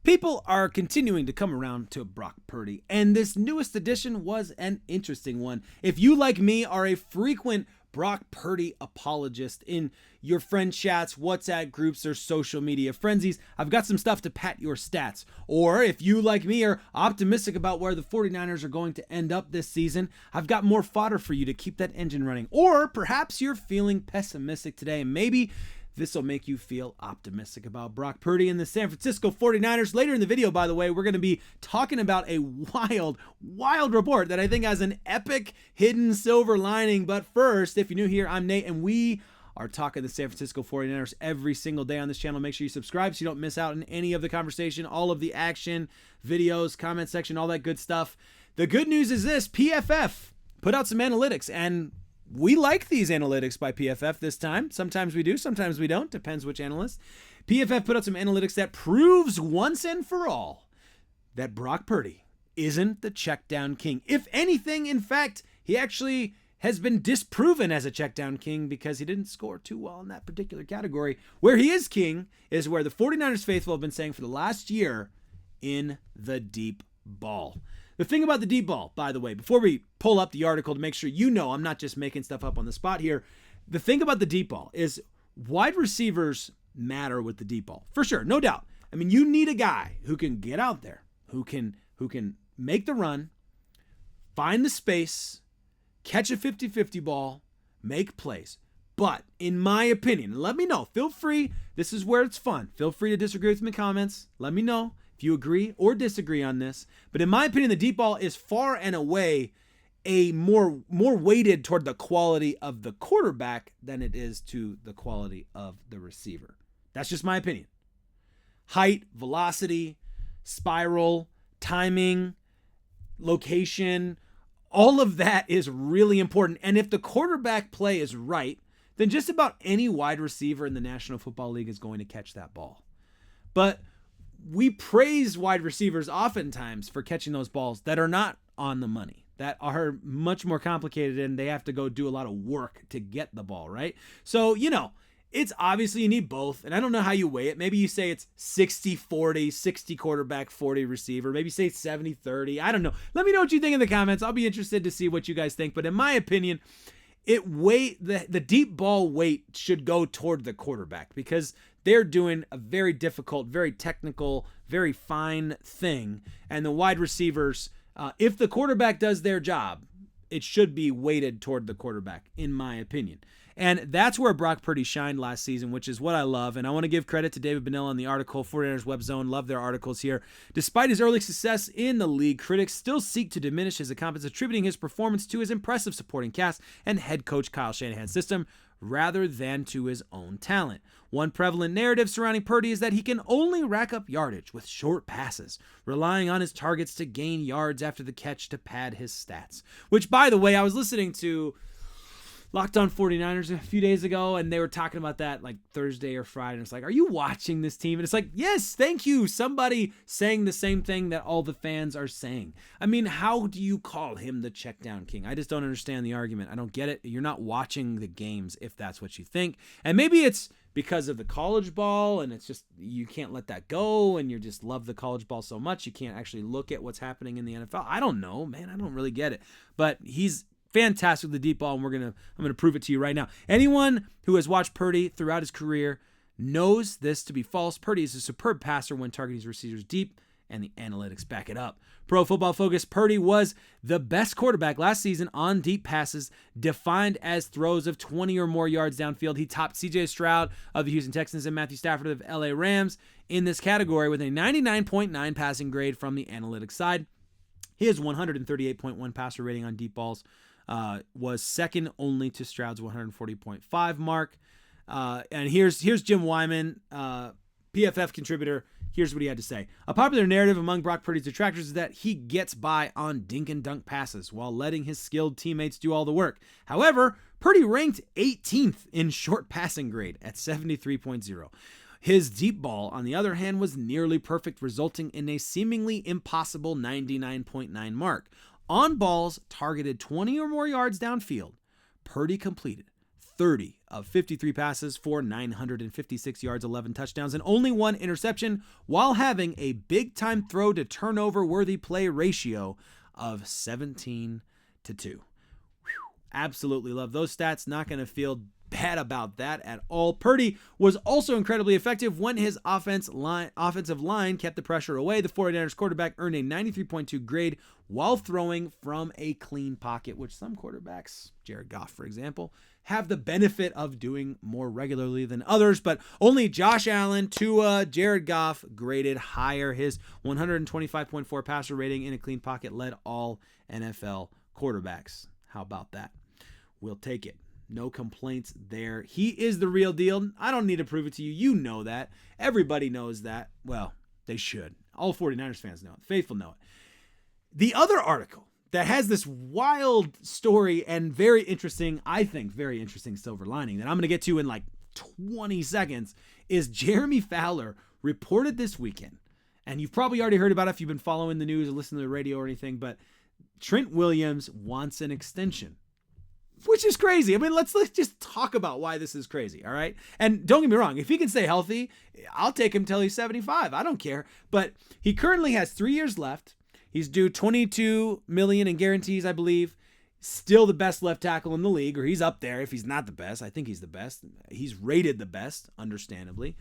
People are continuing to come around to Brock Purdy, and this newest edition was an interesting one. If you, like me, are a frequent Brock Purdy apologist in your friend chats, WhatsApp groups, or social media frenzies, I've got some stuff to pat your stats. Or if you, like me, are optimistic about where the 49ers are going to end up this season, I've got more fodder for you to keep that engine running. Or perhaps you're feeling pessimistic today, and maybe this will make you feel optimistic about Brock Purdy and the San Francisco 49ers. Later in the video, by the way, we're going to be talking about a wild report that I think has an epic hidden silver lining. But first, if you're new here, I'm Nate, and we are talking the San Francisco 49ers every single day on this channel. Make sure you subscribe so you don't miss out on any of the conversation, all of the action, videos, comment section, all that good stuff. The good news is this: PFF put out some analytics, and we like these analytics by PFF this time. Sometimes we do, sometimes we don't. Depends which analyst. PFF put out some analytics that proves once and for all that Brock Purdy isn't the checkdown king. If anything, in fact, he actually has been disproven as a checkdown king because he didn't score too well in that particular category. Where he is king is where the 49ers faithful have been saying for the last year: in the deep ball. The thing about the deep ball, by the way, before we pull up the article to make sure you know I'm not just making stuff up on the spot here, the thing about the deep ball is wide receivers matter with the deep ball. For sure, no doubt. I mean, you need a guy who can get out there, who can make the run, find the space, catch a 50-50 ball, make plays. But in my opinion, let me know. Feel free. This is where it's fun. Feel free to disagree with me in the comments. Let me know if you agree or disagree on this. But in my opinion, the deep ball is far and away a more weighted toward the quality of the quarterback than it is to the quality of the receiver. That's just my opinion. Height, velocity, spiral, timing, location, all of that is really important. And if the quarterback play is right, then just about any wide receiver in the National Football League is going to catch that ball. But we praise wide receivers oftentimes for catching those balls that are not on the money, that are much more complicated, and they have to go do a lot of work to get the ball, right? So, it's obviously you need both, and I don't know how you weigh it. Maybe you say it's 60-40, 60 quarterback, 40 receiver. Maybe say 70-30. I don't know. Let me know what you think in the comments. I'll be interested to see what you guys think. But in my opinion, the deep ball weight should go toward the quarterback because they're doing a very difficult, very technical, very fine thing. And the wide receivers, if the quarterback does their job, it should be weighted toward the quarterback, in my opinion. And that's where Brock Purdy shined last season, which is what I love. And I want to give credit to David Bonnell on the article, 49ers Web Zone. Love their articles here. Despite his early success in the league, critics still seek to diminish his accomplishments, attributing his performance to his impressive supporting cast and head coach Kyle Shanahan's system rather than to his own talent. One prevalent narrative surrounding Purdy is that he can only rack up yardage with short passes, relying on his targets to gain yards after the catch to pad his stats. Which, by the way, I was listening to Locked On 49ers a few days ago, and they were talking about that like Thursday or Friday. And it's like, are you watching this team? And it's like, yes, thank you. Somebody saying the same thing that all the fans are saying. I mean, how do you call him the checkdown king? I just don't understand the argument. I don't get it. You're not watching the games if that's what you think. And maybe it's because of the college ball, and it's just you can't let that go, and you just love the college ball so much you can't actually look at what's happening in the NFL. I don't know, man. I don't really get it. But he's fantastic with the deep ball, and I'm gonna prove it to you right now. Anyone who has watched Purdy throughout his career knows this to be false. Purdy is a superb passer when targeting his receivers deep, and the analytics back it up. Pro Football Focus, Purdy was the best quarterback last season on deep passes, defined as throws of 20 or more yards downfield. He topped C.J. Stroud of the Houston Texans and Matthew Stafford of L.A. Rams in this category with a 99.9 passing grade from the analytics side. His 138.1 passer rating on deep balls was second only to Stroud's 140.5 mark. And here's Jim Wyman, PFF contributor. Here's what he had to say. A popular narrative among Brock Purdy's detractors is that he gets by on dink and dunk passes while letting his skilled teammates do all the work. However, Purdy ranked 18th in short passing grade at 73.0. His deep ball, on the other hand, was nearly perfect, resulting in a seemingly impossible 99.9 mark. On balls targeted 20 or more yards downfield, Purdy completed 30 of 53 passes for 956 yards, 11 touchdowns, and only 1 interception, while having a big-time throw to turnover worthy play ratio of 17-2. Absolutely love those stats. Not going to feel bad about that at all. Purdy was also incredibly effective when his offensive line kept the pressure away. The 49ers quarterback earned a 93.2 grade while throwing from a clean pocket, which some quarterbacks, Jared Goff, for example, have the benefit of doing more regularly than others, but only Josh Allen, Tua, Jared Goff graded higher. His 125.4 passer rating in a clean pocket led all NFL quarterbacks. How about that? We'll take it. No complaints there. He is the real deal. I don't need to prove it to you. You know that. Everybody knows that. Well, they should. All 49ers fans know it. Faithful know it. The other article that has this wild story and very interesting, I think, very interesting silver lining that I'm going to get to in like 20 seconds is Jeremy Fowler reported this weekend, and you've probably already heard about it if you've been following the news or listening to the radio or anything, but Trent Williams wants an extension. Which is crazy. I mean, let's just talk about why this is crazy, all right? And don't get me wrong, if he can stay healthy, I'll take him till he's 75. I don't care. But he currently has 3 years left. He's due $22 million in guarantees, I believe. Still the best left tackle in the league, or he's up there if he's not the best. I think he's the best. He's rated the best, understandably.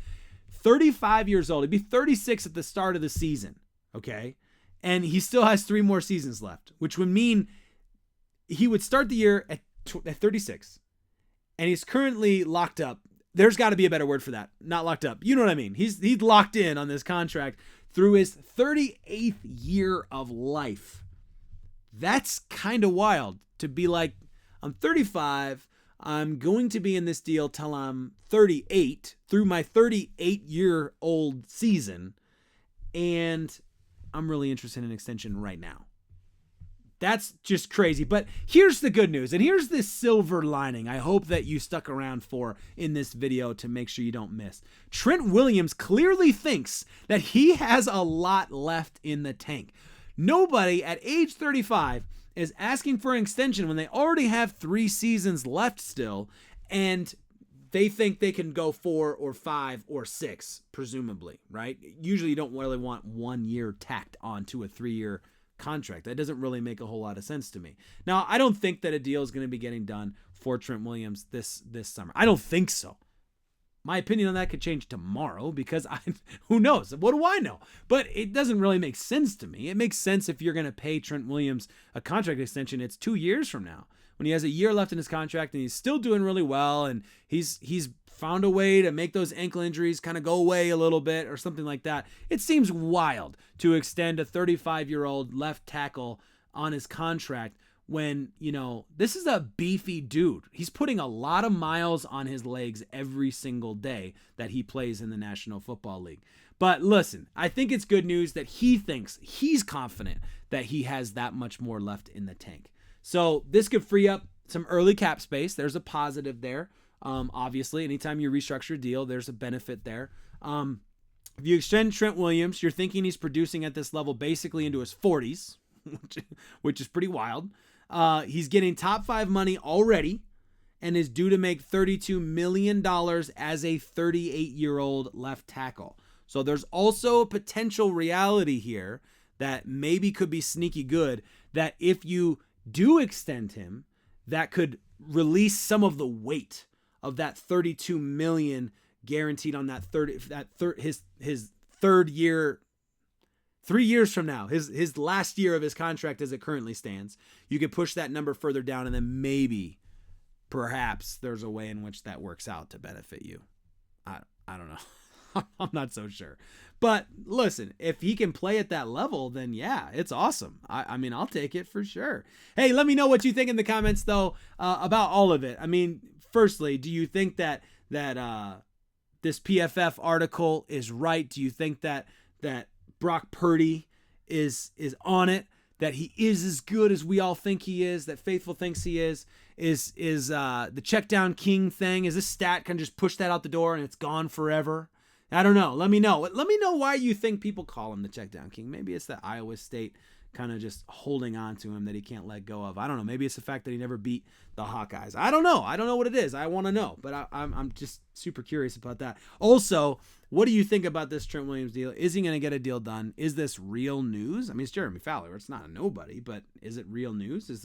35 years old. He'd be 36 at the start of the season, okay? And he still has 3 more seasons left, which would mean he would start the year at 36, and he's currently locked up. There's got to be a better word for that. Not locked up. You know what I mean? He's locked in on this contract through his 38th year of life. That's kind of wild to be like, I'm 35. I'm going to be in this deal till I'm 38 through my 38-year-old season, and I'm really interested in an extension right now. That's just crazy. But here's the good news, and here's the silver lining I hope that you stuck around for in this video to make sure you don't miss. Trent Williams clearly thinks that he has a lot left in the tank. Nobody at age 35 is asking for an extension when they already have 3 seasons left still, and they think they can go 4 or 5 or 6, presumably, right? Usually you don't really want 1 year tacked onto a 3-year contract. That doesn't really make a whole lot of sense to me. Now, I don't think that a deal is going to be getting done for Trent Williams this summer. I don't think so. My opinion on that could change tomorrow because who knows? What do I know? But it doesn't really make sense to me. It makes sense if you're going to pay Trent Williams a contract extension. It's 2 years from now when he has a year left in his contract and he's still doing really well and he's found a way to make those ankle injuries kind of go away a little bit or something like that. It seems wild to extend a 35-year-old left tackle on his contract when, you know, this is a beefy dude. He's putting a lot of miles on his legs every single day that he plays in the National Football League. But listen, I think it's good news that he thinks he's confident that he has that much more left in the tank. So this could free up some early cap space. There's a positive there. Obviously, anytime you restructure a deal, there's a benefit there. If you extend Trent Williams, you're thinking he's producing at this level basically into his 40s, which is pretty wild. He's getting top 5 money already and is due to make $32 million as a 38-year-old left tackle. So there's also a potential reality here that maybe could be sneaky good, that if you do extend him, that could release some of the weight of that $32 million guaranteed on that his third year, 3 years from now, his last year of his contract as it currently stands. You could push that number further down, and then maybe, perhaps, there's a way in which that works out to benefit you. I don't know. I'm not so sure. But listen, if he can play at that level, then yeah, it's awesome. I mean, I'll take it for sure. Hey, let me know what you think in the comments, though, about all of it. I mean, firstly, do you think that this PFF article is right? Do you think that Brock Purdy is on it? That he is as good as we all think he is? That Faithful thinks he is? Is the check down king thing? Is this stat can just push that out the door and it's gone forever? I don't know. Let me know. Let me know why you think people call him the check down king. Maybe it's that Iowa State kind of just holding on to him that he can't let go of. I don't know. Maybe it's the fact that he never beat the Hawkeyes. I don't know. I don't know what it is. I want to know, but I'm just super curious about that. Also, what do you think about this Trent Williams deal? Is he going to get a deal done? Is this real news? I mean, it's Jeremy Fowler. It's not a nobody, but is it real news? Is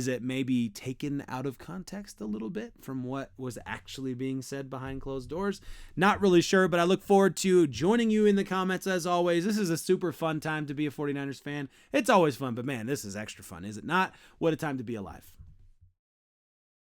it maybe taken out of context a little bit from what was actually being said behind closed doors? Not really sure, but I look forward to joining you in the comments as always. This is a super fun time to be a 49ers fan. It's always fun, but man, this is extra fun, is it not? What a time to be alive.